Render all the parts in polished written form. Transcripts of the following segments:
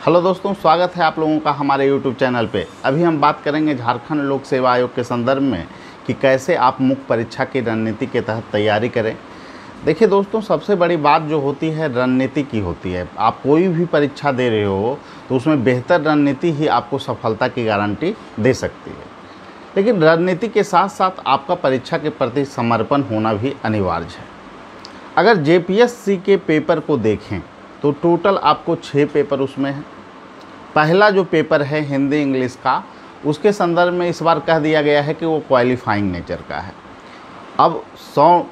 Hello दोस्तों, स्वागत है आप लोगों का हमारे YouTube चैनल पे। अभी हम बात करेंगे झारखंड लोक सेवा आयोग के संदर्भ में कि कैसे आप मुख्य परीक्षा की रणनीति के तहत तैयारी करें। देखिए दोस्तों, सबसे बड़ी बात जो होती है रणनीति की होती है। आप कोई भी परीक्षा दे रहे हो तो उसमें बेहतर रणनीति ही आपको सफलता की गारंटी दे सकती है। लेकिन रणनीति के साथ साथ आपका परीक्षा के प्रति समर्पण होना भी अनिवार्य है। अगर JPSC के पेपर को देखें तो टोटल आपको 6 पेपर उसमें है। पहला जो पेपर है हिंदी इंग्लिश का, उसके संदर्भ में इस बार कह दिया गया है कि वो क्वालिफाइंग नेचर का है। अब 100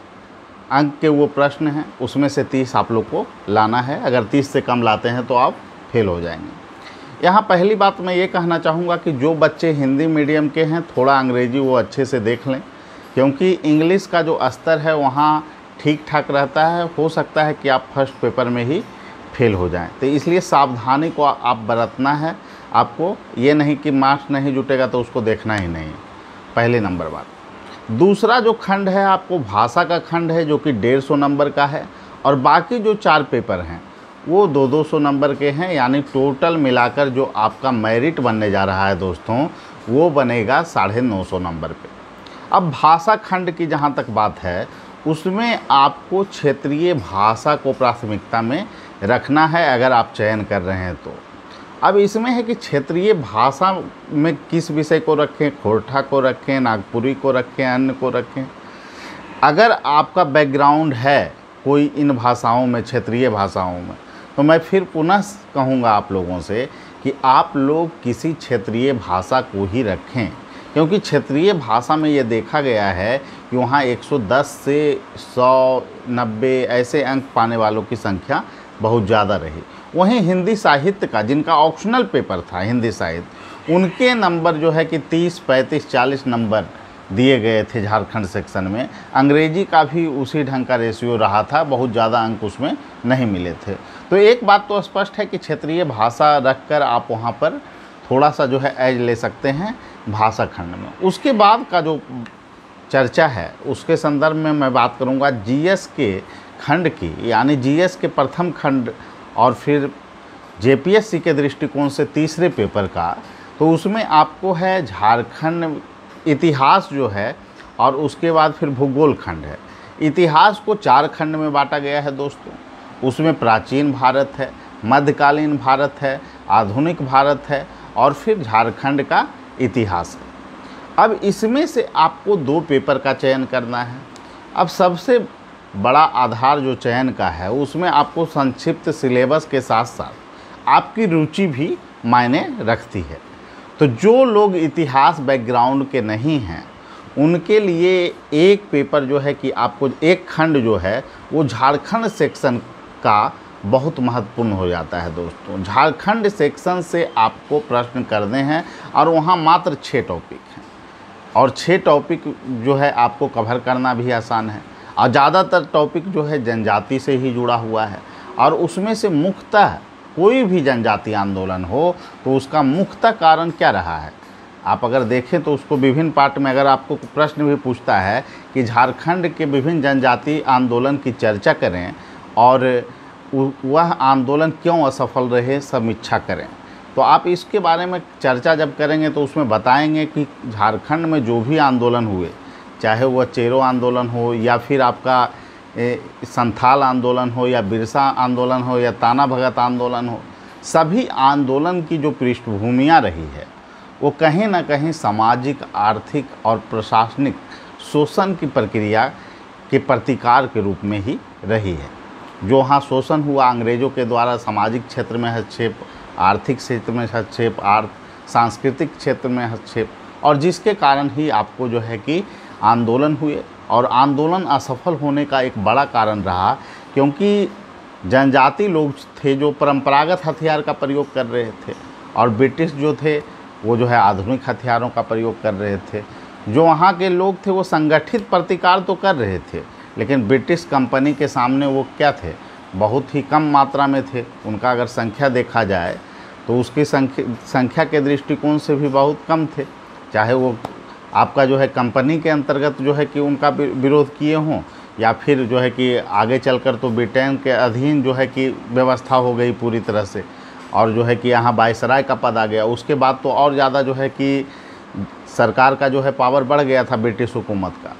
अंक के वो प्रश्न हैं, उसमें से 30 आप लोग को लाना है। अगर 30 से कम लाते हैं तो आप फेल हो जाएंगे। यहाँ पहली बात मैं ये कहना चाहूँगा कि जो बच्चे हिंदी मीडियम के हैं, थोड़ा अंग्रेजी वो अच्छे से देख लें, क्योंकि इंग्लिश का जो स्तर है वहाँ ठीक ठाक रहता है। हो सकता है कि आप फर्स्ट पेपर में ही फेल हो जाएं, तो इसलिए सावधानी को आप बरतना है। आपको ये नहीं कि मार्क्स नहीं जुटेगा तो उसको देखना ही नहीं, पहले नंबर बात। दूसरा जो खंड है आपको भाषा का खंड है, जो कि 150 नंबर का है, और बाकी जो 4 पेपर हैं वो 200 नंबर के हैं। यानी टोटल मिलाकर जो आपका मेरिट बनने जा रहा है दोस्तों, वो बनेगा 950 नंबर पे। अब भाषा खंड की जहाँ तक बात है, उसमें आपको क्षेत्रीय भाषा को प्राथमिकता में रखना है अगर आप चयन कर रहे हैं तो। अब इसमें है कि क्षेत्रीय भाषा में किस विषय को रखें, खोरठा को रखें, नागपुरी को रखें, अन्य को रखें। अगर आपका बैकग्राउंड है कोई इन भाषाओं में, क्षेत्रीय भाषाओं में, तो मैं फिर पुनः कहूँगा आप लोगों से कि आप लोग किसी क्षेत्रीय भाषा को ही रखें, क्योंकि क्षेत्रीय भाषा में ये देखा गया है कि वहाँ 110 से 190 ऐसे अंक पाने वालों की संख्या बहुत ज़्यादा रही। वहीं हिंदी साहित्य का, जिनका ऑप्शनल पेपर था हिंदी साहित्य, उनके नंबर जो है कि 30, 35, 40 नंबर दिए गए थे झारखंड सेक्शन में। अंग्रेजी का भी उसी ढंग का रेशियो रहा था, बहुत ज़्यादा अंक उसमें नहीं मिले थे। तो एक बात तो स्पष्ट है कि क्षेत्रीय भाषा रखकर आप वहाँ पर थोड़ा सा जो है एज ले सकते हैं भाषा खंड में। उसके बाद का जो चर्चा है उसके संदर्भ में मैं बात करूंगा GS के खंड की, यानी GS के प्रथम खंड और फिर JPSC के दृष्टिकोण से तीसरे पेपर का। तो उसमें आपको है झारखंड इतिहास जो है, और उसके बाद फिर भूगोल खंड है। इतिहास को 4 खंड में बांटा गया है दोस्तों। उसमें प्राचीन भारत है, मध्यकालीन भारत है, आधुनिक भारत है, और फिर झारखंड का इतिहास है। अब इसमें से आपको 2 पेपर का चयन करना है। अब सबसे बड़ा आधार जो चयन का है, उसमें आपको संक्षिप्त सिलेबस के साथ साथ आपकी रुचि भी मायने रखती है। तो जो लोग इतिहास बैकग्राउंड के नहीं हैं, उनके लिए एक पेपर जो है कि आपको एक खंड जो है वो झारखंड सेक्शन का बहुत महत्वपूर्ण हो जाता है दोस्तों। झारखंड सेक्शन से आपको प्रश्न करने हैं और वहाँ मात्र 6 टॉपिक हैं, और 6 टॉपिक जो है आपको कवर करना भी आसान है। और ज़्यादातर टॉपिक जो है जनजाति से ही जुड़ा हुआ है, और उसमें से मुख्यतः कोई भी जनजाति आंदोलन हो तो उसका मुख्यतः कारण क्या रहा है, आप अगर देखें तो उसको विभिन्न पार्ट में अगर आपको प्रश्न भी पूछता है कि झारखंड के विभिन्न जनजाति आंदोलन की चर्चा करें और वह आंदोलन क्यों असफल रहे समीक्षा करें, तो आप इसके बारे में चर्चा जब करेंगे तो उसमें बताएंगे कि झारखंड में जो भी आंदोलन हुए, चाहे वह चेरो आंदोलन हो या फिर आपका संथाल आंदोलन हो या बिरसा आंदोलन हो या ताना भगत आंदोलन हो, सभी आंदोलन की जो पृष्ठभूमियाँ रही है वो कहीं ना कहीं सामाजिक, आर्थिक और प्रशासनिक शोषण की प्रक्रिया के प्रतिकार के रूप में ही रही है। जो वहाँ शोषण हुआ अंग्रेज़ों के द्वारा, सामाजिक क्षेत्र में हस्तक्षेप, आर्थिक क्षेत्र में हस्तक्षेप, सांस्कृतिक क्षेत्र में हस्तक्षेप, और जिसके कारण ही आपको जो है कि आंदोलन हुए। और आंदोलन असफल होने का एक बड़ा कारण रहा क्योंकि जनजाति लोग थे जो परंपरागत हथियार का प्रयोग कर रहे थे, और ब्रिटिश जो थे वो जो है आधुनिक हथियारों का प्रयोग कर रहे थे। जो वहाँ के लोग थे वो संगठित प्रतिकार तो कर रहे थे, लेकिन ब्रिटिश कंपनी के सामने वो क्या थे, बहुत ही कम मात्रा में थे। उनका अगर संख्या देखा जाए तो उसकी संख्या के दृष्टिकोण से भी बहुत कम थे। चाहे वो आपका जो है कंपनी के अंतर्गत जो है कि उनका विरोध किए हों, या फिर जो है कि आगे चलकर तो ब्रिटेन के अधीन जो है कि व्यवस्था हो गई पूरी तरह से। और जो है कि यहाँ वायसराय का पद आ गया। उसके बाद तो और ज़्यादा जो है कि सरकार का जो है पावर बढ़ गया था ब्रिटिश हुकूमत का,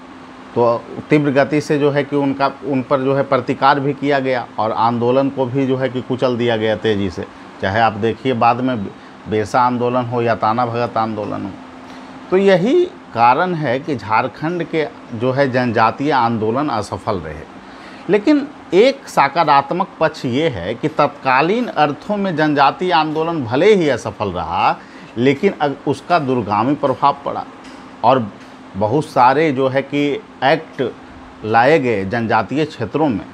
तो तीव्र गति से जो है कि उन पर जो है प्रतिकार भी किया गया और आंदोलन को भी जो है कि कुचल दिया गया तेज़ी से। चाहे आप देखिए बाद में बेरसा आंदोलन हो या ताना भगत आंदोलन हो। तो यही कारण है कि झारखंड के जो है जनजातीय आंदोलन असफल रहे। लेकिन एक सकारात्मक पक्ष ये है कि तत्कालीन अर्थों में जनजातीय आंदोलन भले ही असफल रहा, लेकिन उसका दूरगामी प्रभाव पड़ा और बहुत सारे जो है कि एक्ट लाए गए जनजातीय क्षेत्रों में,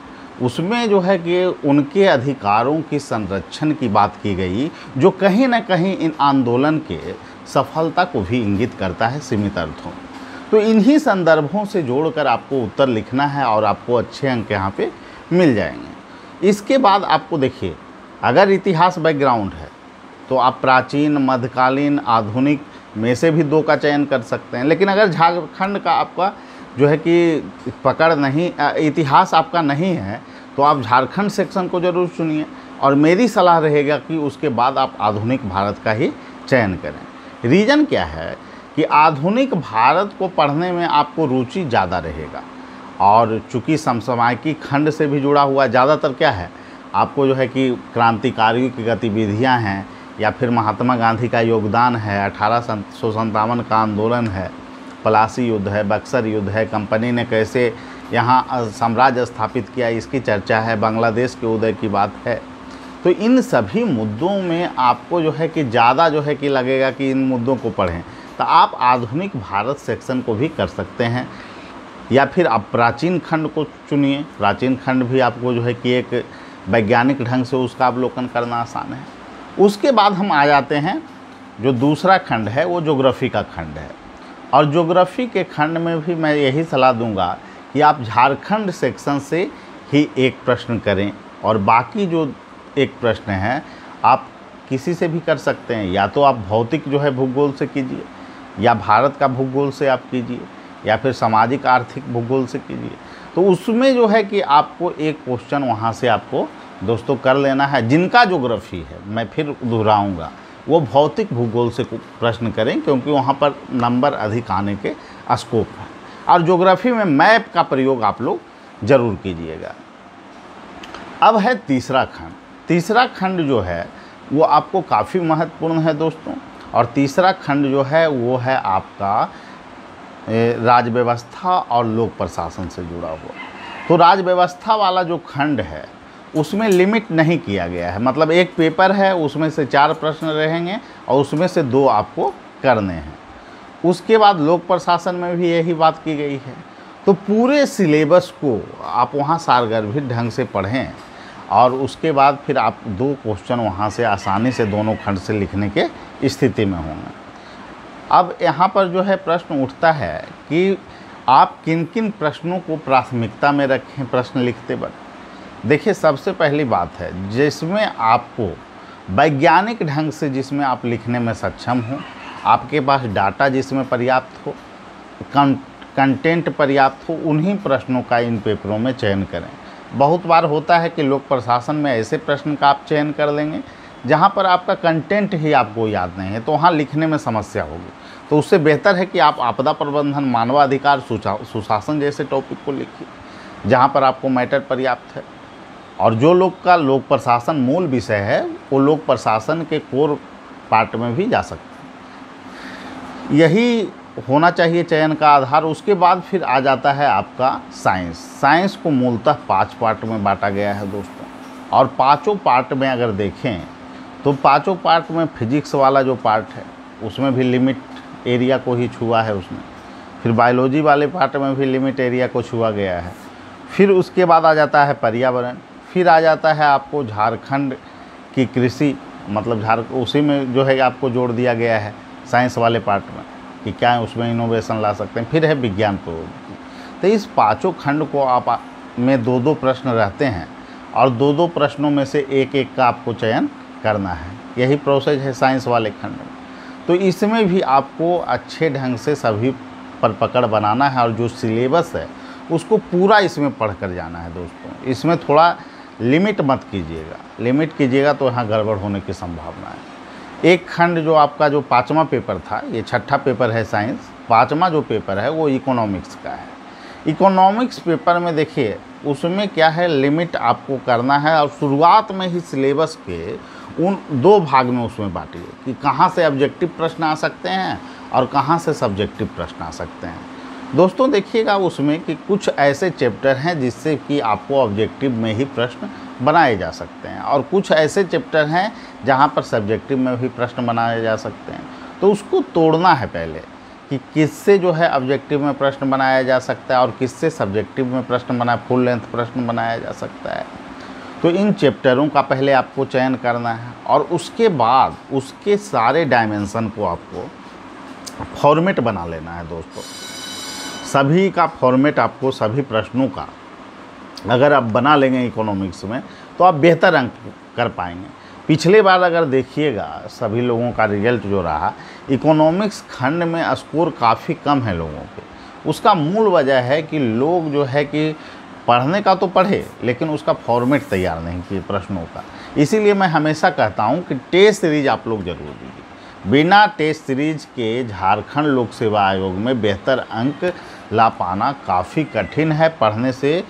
उसमें जो है कि उनके अधिकारों की संरक्षण की बात की गई, जो कहीं ना कहीं इन आंदोलन के सफलता को भी इंगित करता है सीमित अर्थों में। तो इन्हीं संदर्भों से जोड़कर आपको उत्तर लिखना है और आपको अच्छे अंक यहाँ पे मिल जाएंगे। इसके बाद आपको देखिए, अगर इतिहास बैकग्राउंड है तो आप प्राचीन, मध्यकालीन, आधुनिक में से भी 2 का चयन कर सकते हैं। लेकिन अगर झारखंड का आपका जो है कि पकड़ नहीं, इतिहास आपका नहीं है, तो आप झारखंड सेक्शन को ज़रूर चुनिए और मेरी सलाह रहेगा कि उसके बाद आप आधुनिक भारत का ही चयन करें। रीज़न क्या है कि आधुनिक भारत को पढ़ने में आपको रुचि ज़्यादा रहेगा और चूँकि समसामयिक खंड से भी जुड़ा हुआ ज़्यादातर क्या है, आपको जो है कि क्रांतिकारियों की गतिविधियाँ हैं या फिर महात्मा गांधी का योगदान है, 1857 का आंदोलन है, पलासी युद्ध है, बक्सर युद्ध है, कंपनी ने कैसे यहाँ साम्राज्य स्थापित किया इसकी चर्चा है, बांग्लादेश के उदय की बात है। तो इन सभी मुद्दों में आपको जो है कि ज़्यादा जो है कि लगेगा कि इन मुद्दों को पढ़ें, तो आप आधुनिक भारत सेक्शन को भी कर सकते हैं या फिर आप प्राचीन खंड को चुनिए। प्राचीन खंड भी आपको जो है कि एक वैज्ञानिक ढंग से उसका अवलोकन करना आसान है। उसके बाद हम आ जाते हैं, जो दूसरा खंड है वो ज्योग्राफी का खंड है और ज्योग्राफी के खंड में भी मैं यही सलाह दूंगा कि आप झारखंड सेक्शन से ही एक प्रश्न करें और बाकी जो एक प्रश्न है आप किसी से भी कर सकते हैं, या तो आप भौतिक जो है भूगोल से कीजिए या भारत का भूगोल से आप कीजिए या फिर सामाजिक आर्थिक भूगोल से कीजिए। तो उसमें जो है कि आपको एक क्वेश्चन वहाँ से आपको दोस्तों कर लेना है। जिनका ज्योग्राफी है, मैं फिर दोहराऊंगा, वो भौतिक भूगोल से प्रश्न करें क्योंकि वहाँ पर नंबर अधिक आने के स्कोप है। और ज्योग्राफी में मैप का प्रयोग आप लोग ज़रूर कीजिएगा। अब है तीसरा खंड। तीसरा खंड जो है वो आपको काफ़ी महत्वपूर्ण है दोस्तों, और तीसरा खंड जो है वो है आपका राज व्यवस्था और लोक प्रशासन से जुड़ा हुआ। तो राज व्यवस्था वाला जो खंड है उसमें लिमिट नहीं किया गया है, मतलब एक पेपर है उसमें से 4 प्रश्न रहेंगे और उसमें से 2 आपको करने हैं। उसके बाद लोक प्रशासन में भी यही बात की गई है। तो पूरे सिलेबस को आप वहाँ सारगर्भित ढंग से पढ़ें और उसके बाद फिर आप 2 क्वेश्चन वहाँ से आसानी से दोनों खंड से लिखने के स्थिति में होंगे। अब यहाँ पर जो है प्रश्न उठता है कि आप किन किन प्रश्नों को प्राथमिकता में रखें प्रश्न लिखते वक्त। देखिए, सबसे पहली बात है जिसमें आपको वैज्ञानिक ढंग से जिसमें आप लिखने में सक्षम हो, आपके पास डाटा जिसमें पर्याप्त हो, कंटेंट पर्याप्त हो, उन्हीं प्रश्नों का इन पेपरों में चयन करें। बहुत बार होता है कि लोक प्रशासन में ऐसे प्रश्न का आप चयन कर लेंगे जहाँ पर आपका कंटेंट ही आपको याद नहीं है, तो वहाँ लिखने में समस्या होगी। तो उससे बेहतर है कि आप आपदा प्रबंधन, मानवाधिकार, सुशासन जैसे टॉपिक को लिखिए जहाँ पर आपको मैटर पर्याप्त है। और जो लोग का लोक प्रशासन मूल विषय है वो लोक प्रशासन के कोर पार्ट में भी जा सकते हैं। यही होना चाहिए चयन का आधार। उसके बाद फिर आ जाता है आपका साइंस। साइंस को मूलतः 5 पार्ट में बांटा गया है दोस्तों, और पाँचों पार्ट में अगर देखें तो पाँचों पार्ट में फिजिक्स वाला जो पार्ट है उसमें भी लिमिट एरिया को ही छुआ है उसने। फिर बायोलॉजी वाले पार्ट में भी लिमिट एरिया को छुआ गया है। फिर उसके बाद आ जाता है पर्यावरण। फिर आ जाता है आपको झारखंड की कृषि, मतलब उसी में जो है आपको जोड़ दिया गया है साइंस वाले पार्ट में कि क्या उसमें इनोवेशन ला सकते हैं। फिर है विज्ञान प्रौद्योगिकी। तो इस पाँचों खंड को आप में 2-2 प्रश्न रहते हैं और 2-2 प्रश्नों में से एक का आपको चयन करना है। यही प्रोसेस है साइंस वाले खंड में। तो इसमें भी आपको अच्छे ढंग से सभी पर पकड़ बनाना है और जो सिलेबस है उसको पूरा इसमें पढ़ कर जाना है दोस्तों। इसमें थोड़ा लिमिट मत कीजिएगा। लिमिट कीजिएगा तो यहाँ गड़बड़ होने की संभावना है। एक खंड जो आपका जो 5वां पेपर था, ये 6ठा पेपर है साइंस, 5वां जो पेपर है वो इकोनॉमिक्स का है। इकोनॉमिक्स पेपर में देखिए उसमें क्या है, लिमिट आपको करना है और शुरुआत में ही सिलेबस के उन 2 भाग में उसमें बांटिए कि कहाँ से ऑब्जेक्टिव प्रश्न आ सकते हैं और कहाँ से सब्जेक्टिव प्रश्न आ सकते हैं। दोस्तों देखिएगा उसमें कि कुछ ऐसे चैप्टर हैं जिससे कि आपको ऑब्जेक्टिव में ही प्रश्न बनाए जा सकते हैं और कुछ ऐसे चैप्टर हैं जहाँ पर सब्जेक्टिव में भी प्रश्न बनाए जा सकते हैं। तो उसको तोड़ना है पहले कि किससे जो है ऑब्जेक्टिव में प्रश्न बनाया जा सकता है और किससे सब्जेक्टिव में प्रश्न बनाया, फुल लेंथ प्रश्न बनाया जा सकता है। तो इन चैप्टरों का पहले आपको चयन करना है और उसके बाद उसके सारे डायमेंशन को आपको फॉर्मेट बना लेना है। दोस्तों सभी का फॉर्मेट आपको, सभी प्रश्नों का अगर आप बना लेंगे इकोनॉमिक्स में तो आप बेहतर अंक कर पाएंगे। पिछले बार अगर देखिएगा सभी लोगों का रिजल्ट जो रहा, इकोनॉमिक्स खंड में स्कोर काफ़ी कम है लोगों के। उसका मूल वजह है कि लोग जो है कि पढ़ने का तो पढ़े लेकिन उसका फॉर्मेट तैयार नहीं किए प्रश्नों का। इसीलिए मैं हमेशा कहता हूं कि टेस्ट सीरीज आप लोग जरूर दीजिए। बिना टेस्ट सीरीज के झारखंड लोक सेवा आयोग में बेहतर अंक ला पाना काफ़ी कठिन है। पढ़ने से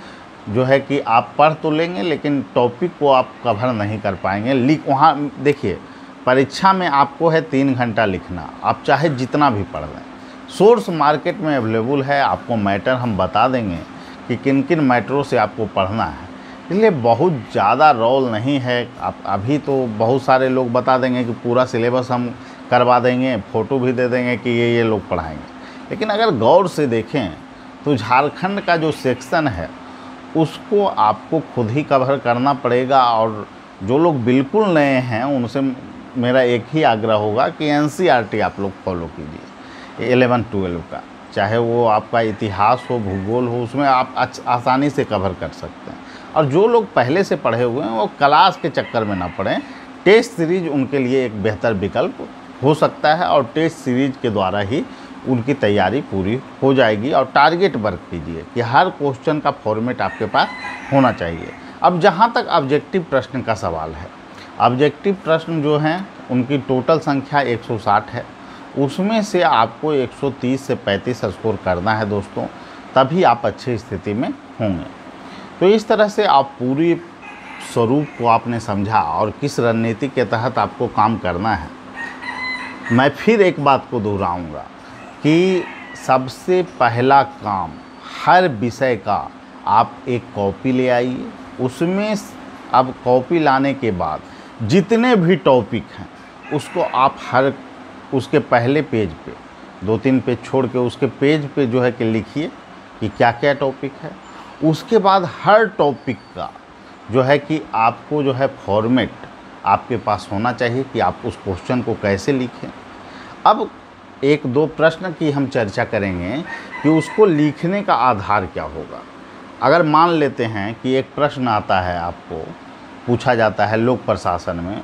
जो है कि आप पढ़ तो लेंगे लेकिन टॉपिक को आप कवर नहीं कर पाएंगे। वहाँ देखिए परीक्षा में आपको है 3 घंटा लिखना, आप चाहे जितना भी पढ़ लें। सोर्स मार्केट में अवेलेबल है, आपको मैटर हम बता देंगे कि किन किन मैटरों से आपको पढ़ना है। इसलिए बहुत ज़्यादा रोल नहीं है। आप अभी तो बहुत सारे लोग बता देंगे कि पूरा सिलेबस हम करवा देंगे, फ़ोटो भी दे देंगे कि ये लोग पढ़ाएंगे। लेकिन अगर गौर से देखें तो झारखंड का जो सेक्शन है उसको आपको खुद ही कवर करना पड़ेगा। और जो लोग बिल्कुल नए हैं उनसे मेरा एक ही आग्रह होगा कि एनसीईआरटी आप लोग फॉलो कीजिए 11-12 का, चाहे वो आपका इतिहास हो, भूगोल हो, उसमें आप आसानी से कवर कर सकते हैं। और जो लोग पहले से पढ़े हुए हैं वो क्लास के चक्कर में ना पढ़ें। टेस्ट सीरीज उनके लिए एक बेहतर विकल्प हो सकता है और टेस्ट सीरीज के द्वारा ही उनकी तैयारी पूरी हो जाएगी। और टारगेट वर्क कीजिए कि हर क्वेश्चन का फॉर्मेट आपके पास होना चाहिए। अब जहाँ तक ऑब्जेक्टिव प्रश्न का सवाल है, ऑब्जेक्टिव प्रश्न जो हैं उनकी टोटल संख्या 160 है। उसमें से आपको 130 से 35 स्कोर करना है दोस्तों, तभी आप अच्छी स्थिति में होंगे। तो इस तरह से आप पूरी स्वरूप को आपने समझा और किस रणनीति के तहत आपको काम करना है। मैं फिर एक बात को दोहराऊंगा कि सबसे पहला काम हर विषय का आप एक कॉपी ले आइए। उसमें अब कॉपी लाने के बाद जितने भी टॉपिक हैं उसको आप हर उसके पहले पेज पे 2-3 पेज छोड़ के उसके पेज पे जो है कि लिखिए कि क्या क्या टॉपिक है। उसके बाद हर टॉपिक का जो है कि आपको जो है फॉर्मेट आपके पास होना चाहिए कि आप उस क्वेश्चन को कैसे लिखें। अब 1-2 प्रश्न की हम चर्चा करेंगे कि उसको लिखने का आधार क्या होगा। अगर मान लेते हैं कि एक प्रश्न आता है, आपको पूछा जाता है लोक प्रशासन में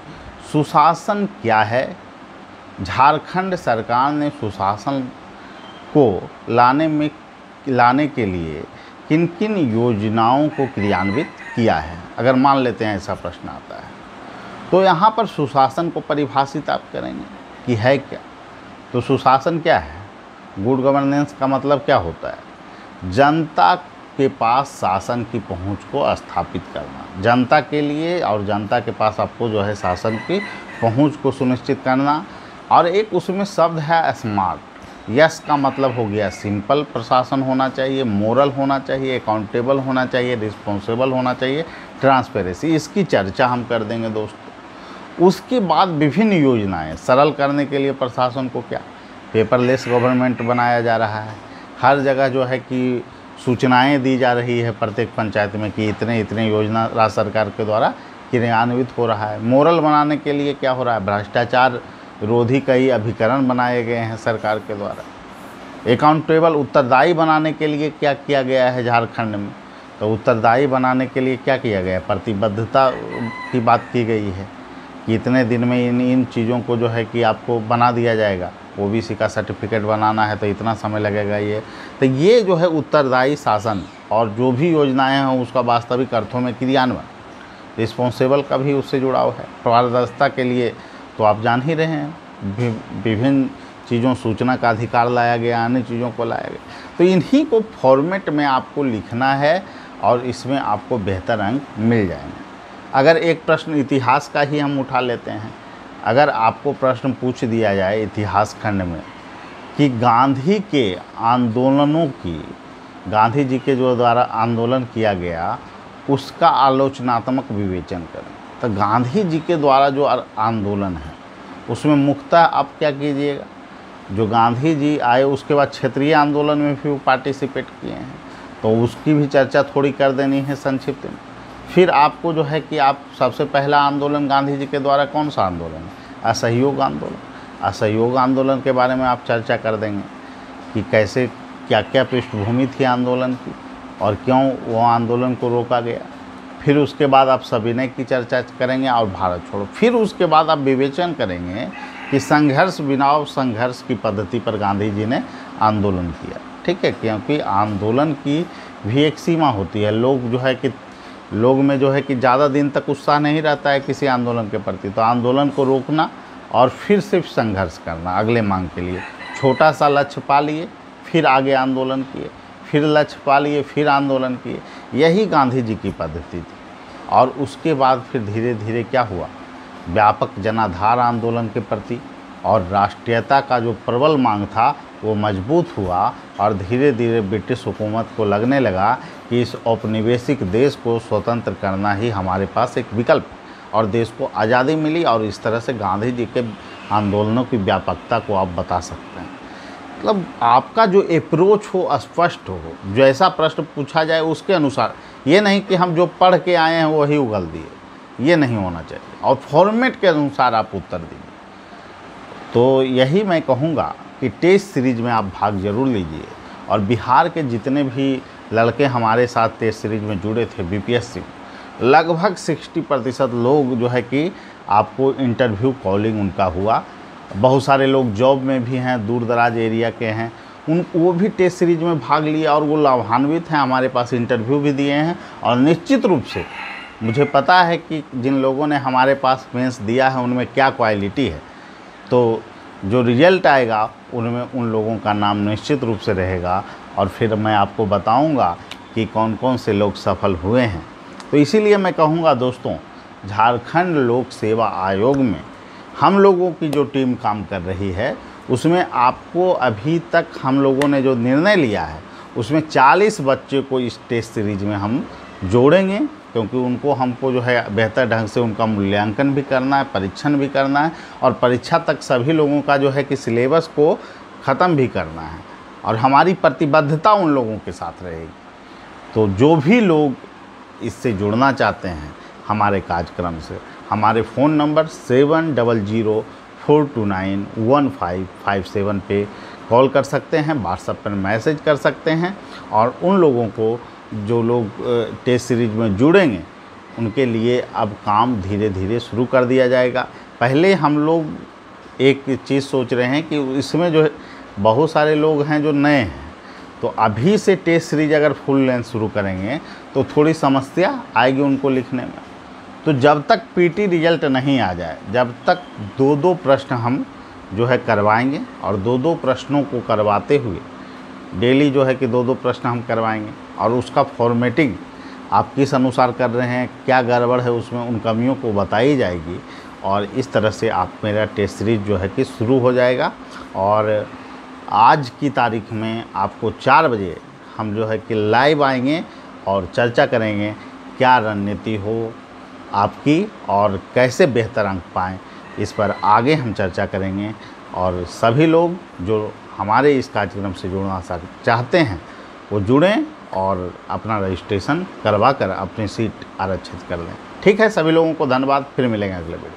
सुशासन क्या है, झारखंड सरकार ने सुशासन को लाने के लिए किन किन योजनाओं को क्रियान्वित किया है। अगर मान लेते हैं ऐसा प्रश्न आता है तो यहाँ पर सुशासन को परिभाषित आप करेंगे कि है क्या। तो सुशासन क्या है, गुड गवर्नेंस का मतलब क्या होता है, जनता के पास शासन की पहुंच को स्थापित करना, जनता के लिए और जनता के पास आपको जो है शासन की पहुंच को सुनिश्चित करना। और एक उसमें शब्द है स्मार्ट। यस का मतलब हो गया सिंपल प्रशासन होना चाहिए, मोरल होना चाहिए, अकाउंटेबल होना चाहिए, रिस्पॉन्सिबल होना चाहिए, ट्रांसपेरेंसी। इसकी चर्चा हम कर देंगे दोस्तों। उसके बाद विभिन्न योजनाएं सरल करने के लिए प्रशासन को क्या पेपरलेस गवर्नमेंट बनाया जा रहा है। हर जगह जो है कि सूचनाएं दी जा रही है प्रत्येक पंचायत में कि इतने इतने योजना राज्य सरकार के द्वारा क्रियान्वित हो रहा है। मोरल बनाने के लिए क्या हो रहा है, भ्रष्टाचार विरोधी कई अभिकरण बनाए गए हैं सरकार के द्वारा। अकाउंटेबल उत्तरदायी बनाने के लिए क्या किया गया है झारखंड में, तो उत्तरदायी बनाने के लिए क्या किया गया है, प्रतिबद्धता की बात की गई है कि इतने दिन में इन चीज़ों को जो है कि आपको बना दिया जाएगा। ओबीसी का सर्टिफिकेट बनाना है तो इतना समय लगेगा। ये जो है उत्तरदायी शासन और जो भी योजनाएं हैं उसका वास्तविक अर्थों में क्रियान्वयन। रिस्पॉन्सिबल का भी उससे जुड़ाव है। पारदर्शिता के लिए तो आप जान ही रहे हैं, विभिन्न चीज़ों, सूचना का अधिकार लाया गया, अन्य चीज़ों को लाया गया। तो इन्हीं को फॉर्मेट में आपको लिखना है और इसमें आपको बेहतर अंक मिल जाएंगे। अगर एक प्रश्न इतिहास का ही हम उठा लेते हैं, अगर आपको प्रश्न पूछ दिया जाए इतिहास खंड में कि गांधी के आंदोलनों की, गांधी जी के जो द्वारा आंदोलन किया गया उसका आलोचनात्मक विवेचन करें, तो गांधी जी के द्वारा जो आंदोलन है उसमें मुख्यतः आप क्या कीजिएगा, जो गांधी जी आए उसके बाद क्षेत्रीय आंदोलन में भी वो पार्टिसिपेट किए हैं, तो उसकी भी चर्चा थोड़ी कर देनी है संक्षिप्त में। फिर आपको जो है कि आप सबसे पहला आंदोलन गांधी जी के द्वारा कौन सा आंदोलन है, असहयोग आंदोलन। असहयोग आंदोलन के बारे में आप चर्चा कर देंगे कि कैसे, क्या क्या पृष्ठभूमि थी आंदोलन की और क्यों वो आंदोलन को रोका गया। फिर उसके बाद आप सविनय की चर्चा करेंगे और भारत छोड़ो। फिर उसके बाद आप विवेचन करेंगे कि संघर्ष बिना संघर्ष की पद्धति पर गांधी जी ने आंदोलन किया, ठीक है, क्योंकि आंदोलन की भी एक सीमा होती है। लोग जो है कि लोग में जो है कि ज़्यादा दिन तक उत्साह नहीं रहता है किसी आंदोलन के प्रति, तो आंदोलन को रोकना और फिर सिर्फ संघर्ष करना अगले मांग के लिए। छोटा सा लक्ष्य पा लिए, फिर आगे आंदोलन किए, फिर लक्ष्य पा लिए, फिर आंदोलन किए, यही गांधी जी की पद्धति थी। और उसके बाद फिर धीरे धीरे क्या हुआ, व्यापक जनाधार आंदोलन के प्रति और राष्ट्रीयता का जो प्रबल मांग था वो मजबूत हुआ और धीरे धीरे ब्रिटिश हुकूमत को लगने लगा कि इस औपनिवेशिक देश को स्वतंत्र करना ही हमारे पास एक विकल्प है और देश को आज़ादी मिली। और इस तरह से गांधी जी के आंदोलनों की व्यापकता को आप बता सकते हैं। मतलब आपका जो अप्रोच हो स्पष्ट हो, जो ऐसा प्रश्न पूछा जाए उसके अनुसार, ये नहीं कि हम जो पढ़ के आए हैं वही उगल दिए, ये नहीं होना चाहिए, और फॉर्मेट के अनुसार आप उत्तर दीजिए। तो यही मैं कहूँगा कि टेस्ट सीरीज में आप भाग जरूर लीजिए। और बिहार के जितने भी लड़के हमारे साथ टेस्ट सीरीज में जुड़े थे बीपीएससी, लगभग 60% लोग जो है कि आपको इंटरव्यू कॉलिंग उनका हुआ। बहुत सारे लोग जॉब में भी हैं, दूर दराज एरिया के हैं, वो भी टेस्ट सीरीज में भाग लिया और वो लाभान्वित हैं, हमारे पास इंटरव्यू भी दिए हैं। और निश्चित रूप से मुझे पता है कि जिन लोगों ने हमारे पास मेंस दिया है उनमें क्या क्वालिटी है, तो जो रिजल्ट आएगा उनमें उन लोगों का नाम निश्चित रूप से रहेगा और फिर मैं आपको बताऊंगा कि कौन कौन से लोग सफल हुए हैं। तो इसीलिए मैं कहूँगा दोस्तों, झारखंड लोक सेवा आयोग में हम लोगों की जो टीम काम कर रही है उसमें आपको अभी तक हम लोगों ने जो निर्णय लिया है उसमें 40 बच्चे को इस टेस्ट सीरीज में हम जोड़ेंगे, क्योंकि उनको हमको जो है बेहतर ढंग से उनका मूल्यांकन भी करना है, परीक्षण भी करना है और परीक्षा तक सभी लोगों का जो है कि सिलेबस को ख़त्म भी करना है और हमारी प्रतिबद्धता उन लोगों के साथ रहेगी। तो जो भी लोग इससे जुड़ना चाहते हैं हमारे कार्यक्रम से, हमारे फ़ोन नंबर 7004291557 पे कॉल कर सकते हैं, व्हाट्सएप पर मैसेज कर सकते हैं। और उन लोगों को जो लोग टेस्ट सीरीज में जुड़ेंगे उनके लिए अब काम धीरे धीरे शुरू कर दिया जाएगा। पहले हम लोग एक चीज़ सोच रहे हैं कि इसमें जो है बहुत सारे लोग हैं जो नए हैं, तो अभी से टेस्ट सीरीज अगर फुल लेंथ शुरू करेंगे तो थोड़ी समस्या आएगी उनको लिखने में। तो जब तक पीटी रिजल्ट नहीं आ जाए, जब तक 2-2 प्रश्न हम जो है करवाएंगे और 2-2 प्रश्नों को करवाते हुए डेली जो है कि 2-2 प्रश्न हम करवाएंगे और उसका फॉर्मेटिंग आप किस अनुसार कर रहे हैं, क्या गड़बड़ है उसमें, उन कमियों को बताई जाएगी और इस तरह से आप मेरा टेस्ट सीरीज जो है कि शुरू हो जाएगा। और आज की तारीख में आपको 4 बजे हम जो है कि लाइव आएंगे और चर्चा करेंगे क्या रणनीति हो आपकी और कैसे बेहतर अंक पाएँ, इस पर आगे हम चर्चा करेंगे। और सभी लोग जो हमारे इस कार्यक्रम से जुड़ना चाहते हैं वो जुड़ें और अपना रजिस्ट्रेशन करवा कर अपनी सीट आरक्षित कर लें। ठीक है, सभी लोगों को धन्यवाद, फिर मिलेंगे अगले वीडियो।